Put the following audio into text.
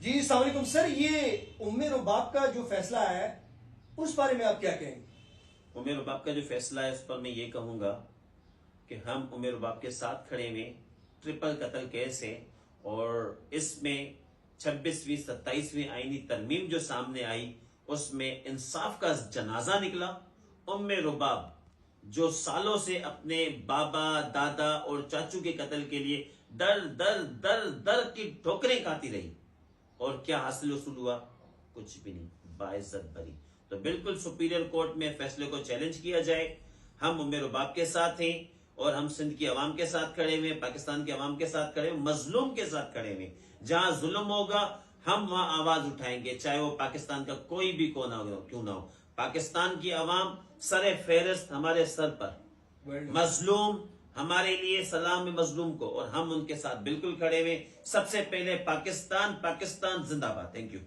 जी अस्सलाम वालेकुम सर, ये उम्मे रुबाब का जो फैसला है उस बारे में आप क्या कहेंगे? उमर रुबाब का जो फैसला है उस पर मैं ये कहूंगा कि हम उमर रुबाब के साथ खड़े में ट्रिपल कत्ल केस है और इसमें 26वीं 27वीं आईनी तरमीम जो सामने आई उसमें इंसाफ का जनाजा निकला। उम्मे रुबाब जो सालों से अपने बाबा दादा और चाचू के कत्ल के लिए दर दर दर दर की ठोकरें खाती रही और क्या हासिल वसूल हुआ? कुछ भी नहीं, बाइज्जत बरी। तो बिल्कुल सुपीरियर कोर्ट में फैसले को चैलेंज किया जाए। हम उम्मे रुबाब के साथ हैं और हम सिंध की आवाम के साथ खड़े हुए, पाकिस्तान की आवाम के साथ खड़े हुए, मजलूम के साथ खड़े हुए। जहां जुल्म होगा हम वहां आवाज उठाएंगे, चाहे वो पाकिस्तान का कोई भी कोना हो क्यों ना हो। पाकिस्तान की आवाम सरे फेहरिस्त हमारे सर पर, मजलूम हमारे लिए सलाम है मजलूम को, और हम उनके साथ बिल्कुल खड़े हुए। सबसे पहले पाकिस्तान, पाकिस्तान जिंदाबाद। Thank you.